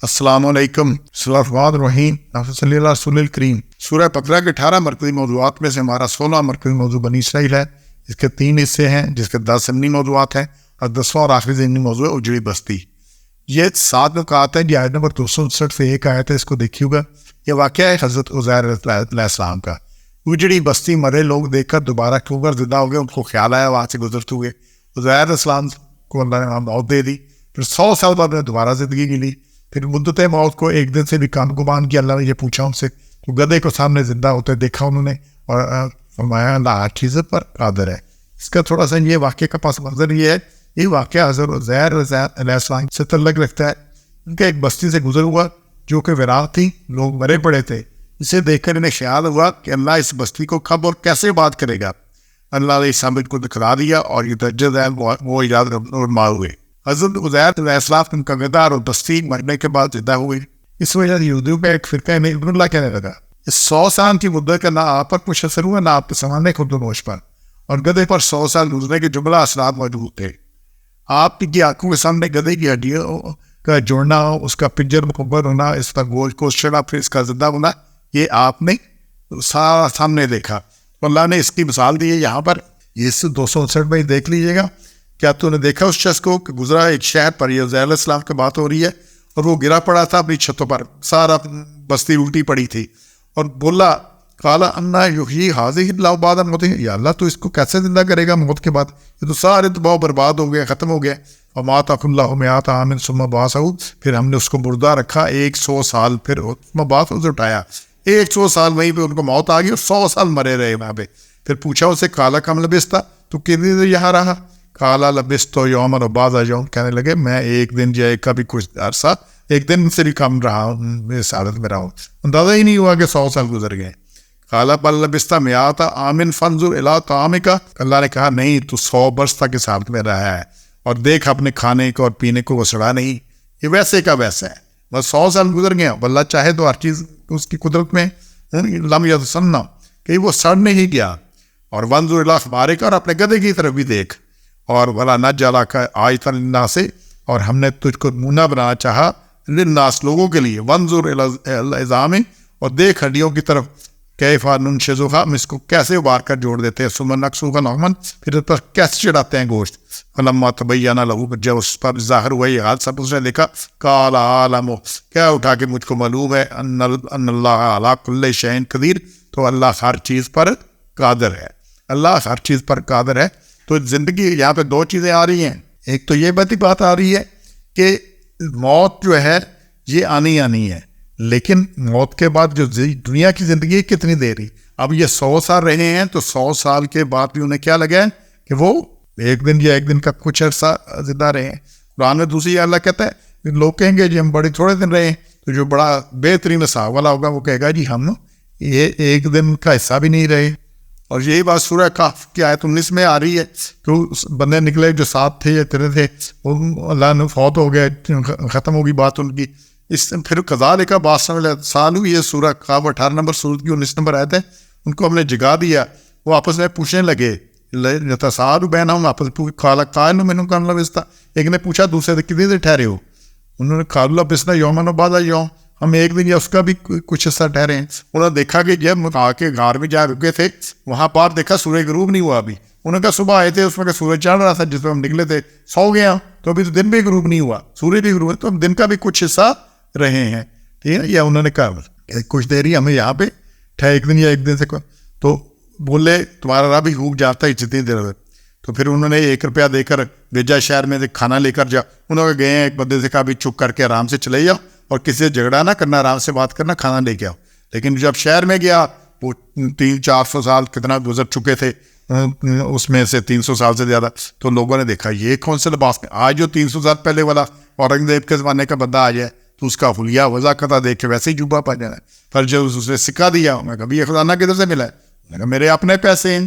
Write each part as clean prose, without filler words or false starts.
السلام علیکم. بسم اللہ الرحمن الرحیم. صلی اللہ رسول الکریم. سورہ بقرہ کے 18 مرکزی موضوعات میں سے ہمارا 16 مرکزی موضوع بنی اسرائیل ہے. اس کے 3 حصے ہیں جس کے 10 ضمنی موضوعات ہیں اور 10واں اور آخری ضمنی موضوع ہے اجڑی بستی. یہ 7 نکات ہیں. یہ آیت نمبر 259 سے ایک آیت ہے, اس کو دیکھیے گا. یہ واقعہ ہے حضرت عزیر علیہ السلام کا. اجڑی بستی, مرے لوگ دیکھ کر دوبارہ کیوں کر زندہ ہو گئے. ان کو خیال آیا وہاں سے گزرتے ہوئے. عزیر علیہ السلام کو اللہ نے موت دے دی. پھر 100 سال بعد نے دوبارہ زندگی کی لی. پھر مدت موت کو ایک دن سے بھی کم گمان کیا. اللہ نے یہ پوچھا ان سے تو گدھے کو سامنے زندہ ہوتے دیکھا انہوں نے اور فرمایا اللہ ہر چیز پر قادر ہے. اس کا تھوڑا سا یہ واقعے کا پس منظر یہ ہے. یہ واقعہ حضرت عزیر علیہ السلام سے تعلق رکھتا ہے. ان کا ایک بستی سے گزر ہوا جو کہ ویران تھی, لوگ مرے پڑے تھے. اسے دیکھ کر انہیں خیال ہوا کہ اللہ اس بستی کو کب اور کیسے بات کرے گا. اللہ نے اس سامنے کو دکھلا دیا اور یہ درجہ ہے وہ ایجاد رما ہوئے. حضرت عزیر علیہ السلام کا گدار اور بستی مرنے کے بعد زندہ ہوئے. اس وجہ سے یہودیوں کا ایک فرقہ میں ابن اللہ کہنے لگا. اس 100 سال کی مدت کا نہ آپ پر کچھ اثر ہوا نہ آپ کے سامنے خود نوش پر, اور گدھے پر 100 سال گزرنے کے جملہ اثرات موجود تھے. آپ کی آنکھوں کے سامنے گدھے کی ہڈیوں کا جوڑنا, اس کا پنجر مکمل ہونا, اس کا گوشت کو چڑھنا, پھر اس کا زندہ ہونا, یہ آپ نے سارا سامنے دیکھا. اللہ نے اس کی مثال دی ہے یہاں پر. اس 259 میں دیکھ لیجیے گا. کیا تو نے دیکھا اس شخص کو کہ گزرا ایک شہر پر, یہ عزیر علیہ السلام کی بات ہو رہی ہے, اور وہ گرا پڑا تھا اپنی چھتوں پر, سارا بستی الٹی پڑی تھی, اور بولا قال انا یحیی ھذہ اللہ بعد موتہ, یا اللہ تو اس کو کیسے زندہ کرے گا موت کے بعد. یہ تو سارے تباہ برباد ہو گئے, ختم ہو گئے. وماتہ اللہ مئات عام ثم بعثہ, پھر ہم نے اس کو مردہ رکھا 100 سال, پھر بعث اسے اٹھایا. 100 سال وہیں پہ ان کو موت آ گئی اور 100 سال مرے رہے وہاں پہ. پھر پوچھا اسے قال کم لبثت, تو کتنی دیر یہاں رہا. قال لبثت یوما و بعض یوم, کہنے لگے میں ایک دن یا ایک کا بھی کچھ عرصہ, ایک دن سے بھی کم رہا ہوں, اس حالت میں رہا ہوں. اندازہ ہی نہیں ہوا کہ 100 سال گزر گئے. قال بل لبثت مئات عام فانظر الی طعامک, اللہ نے کہا نہیں تو 100 برس تک اس حالت میں رہا ہے, اور دیکھ اپنے کھانے کو اور پینے کو وہ سڑا نہیں, یہ ویسے کا ویسا ہے. بس 100 سال گزر گئے. اللہ چاہے تو ہر چیز اس کی قدرت میں لم یتسنہ, کہ وہ سڑ نہیں گیا. اور وانظر الی حمارک, اور اپنے گدھے کی طرف بھی دیکھ. اور ولا نجعلک آیۃ للناس, اور ہم نے تجھ کو نمونہ بنانا چاہا للناس, لوگوں کے لیے. وانظر الی العظام, اور دیکھ ہڈیوں کی طرف. کیف ننشزھا, ہم اس کو کیسے ابار کر جوڑ دیتے ہیں. ثم نکسوھا لحما, پھر اس پر کیسے چڑھاتے ہیں گوشت. فلما تبین لہ, جب اس پر ظاہر ہوا یہ حال سب اس نے دیکھا. قال اعلم, کیا اٹھا کہ مجھ کو معلوم ہے, ان اللہ علی کل شیء قدیر, تو اللہ ہر چیز پر قادر ہے. اللہ ہر چیز پر قادر ہے. تو زندگی یہاں پہ 2 چیزیں آ رہی ہیں. ایک تو یہ بات آ رہی ہے کہ موت جو ہے یہ آنی ہے, لیکن موت کے بعد جو دنیا کی زندگی ہے کتنی دیر ہی. اب یہ 100 سال رہے ہیں تو 100 سال کے بعد بھی انہیں کیا لگا ہے کہ وہ ایک دن یا ایک دن کا کچھ عرصہ زندہ رہے ہیں. قرآن میں دوسری اللہ کہتا ہے, لوگ کہیں گے جی ہم بڑے تھوڑے دن رہے ہیں, تو جو بڑا بہترین حساب والا ہوگا وہ کہے گا جی ہم یہ ایک دن کا حصہ بھی نہیں رہے. اور یہی بات سورہ کہف کی آیت 19 میں آ رہی ہے کہ بندے نکلے جو 7 تھے یا 3 تھے, اللہ نے فوت ہو گئے, ختم ہوگی بات ان کی. پھر کذالک بعثنا سالو, یہ سورہ کہف 18 نمبر سورت کی 19 نمبر آیت ہے. ان کو ہم نے جگا دیا, وہ آپس میں پوچھنے لگے, یتساءلوا بینہم, آپس میں قال قائل منہم کم لبثت, ایک نے پوچھا دوسرے سے کتنی دیر ٹھہرے ہو. انہوں نے قالوا لبثنا یوما و بعض یوم, ہم ایک دن یا اس کا بھی کچھ حصہ ٹھہرے ہیں. انہوں نے دیکھا کہ جب آ کے غار میں جا رکے تھے وہاں پار دیکھا سورج غروب نہیں ہوا ابھی. انہوں نے کہا صبح آئے تھے اس میں کہ سورج چڑھ رہا تھا, جس میں ہم نکلے تھے 100 گیا تو ابھی تو دن بھی غروب نہیں ہوا, سورج بھی غروب, تو ہم دن کا بھی کچھ حصہ رہے ہیں. ٹھیک ہے, یا انہوں نے کہا کچھ دیر ہی ہمیں یہاں پہ ایک دن یا ایک دن سے. تو بولے تمہارا رب ہی خوب جاتا ہے جتنی دیر ہوئے. تو پھر انہوں نے 1 روپیہ دے کر بھیجا شہر میں کھانا لے کر جا. انہوں نے گئے ہیں, ایک بندے سے کہا بھی چپ کر کے آرام سے چلے جاؤ اور کسی سے جھگڑا نہ کرنا, آرام سے بات کرنا, کھانا لے کے آؤ. لیکن جب شہر میں گیا وہ 300-400 سال کتنا گزر چکے تھے, اس میں سے 300 سال سے زیادہ. تو لوگوں نے دیکھا یہ کون سے لباس, آج جو 300 سال پہلے والا اورنگزیب کے زمانے کا بندہ آ جائے تو اس کا حلیہ وضاقتہ دیکھ کے ویسے ہی جوبہ پا جانا ہے. پر جب اس نے سکہ دیا, میں کہا یہ خزانہ کدھر سے ملا ہے, میں کہا میرے اپنے پیسے ہیں.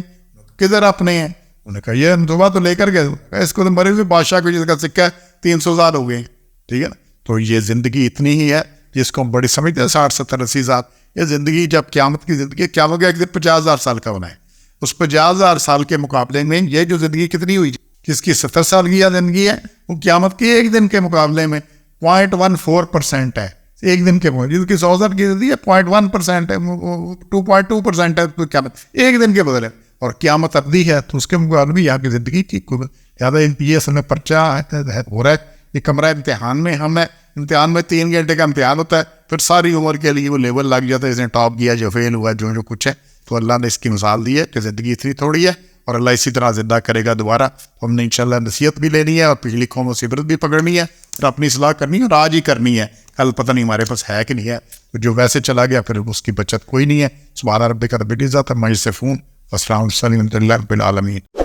کدھر اپنے ہیں؟ انہوں نے کہا یہ صبح تو لے کر گئے, اس کو تو مرے ہوئے بادشاہ کو جس کا سکہ 300 سال ہو گئے. ٹھیک ہے نا. تو یہ زندگی اتنی ہی ہے جس کو ہم بڑی سمجھتے ہیں, 60-70-80 سال. یہ زندگی جب قیامت کی زندگی, قیامت کا ایک دن 50,000 سال کا ہونا ہے. اس 50,000 سال کے مقابلے میں یہ جو زندگی کتنی ہوئی, جس کی 70 سال کی زندگی ہے, وہ قیامت کے ایک دن کے مقابلے میں 0.14% ہے ایک دن کے بدلے، کی 100 کی زندگی 0.1% ہے، 2.2% ہے، تو قیامت ایک دن کے بدلے، اور قیامت ابدی ہے، تو اس کے مقابلے بھی آپ کی زندگی کی زیادہ یہ اصل میں پرچہ ہو رہا ہے، یہ کمرہ امتحان میں ہم ہے، امتحان میں 3 گھنٹے کا امتحان ہوتا ہے، پھر ساری عمر کے لیے وہ لیول لگ جاتا ہے، اس نے ٹاپ کیا، جو فیل ہوا، جو کچھ ہے. تو اللہ نے اس کی مثال دی ہے کہ زندگی اتنی تھوڑی ہے اور اللہ اسی طرح زندہ کرے گا دوبارہ. ہم نے انشاءاللہ نصیحت بھی لینی ہے اور پچھلی قوموں سے عبرت بھی پکڑنی ہے، پھر اپنی اصلاح کرنی ہے اور آج ہی کرنی ہے، کل پتہ نہیں ہمارے پاس ہے کہ نہیں ہے. تو جو ویسے چلا گیا پھر اس کی بچت کوئی نہیں ہے. سبحان ربک رب العزت عما یصفون، والسلام علی المرسلین، الحمد للہ رب العالمین.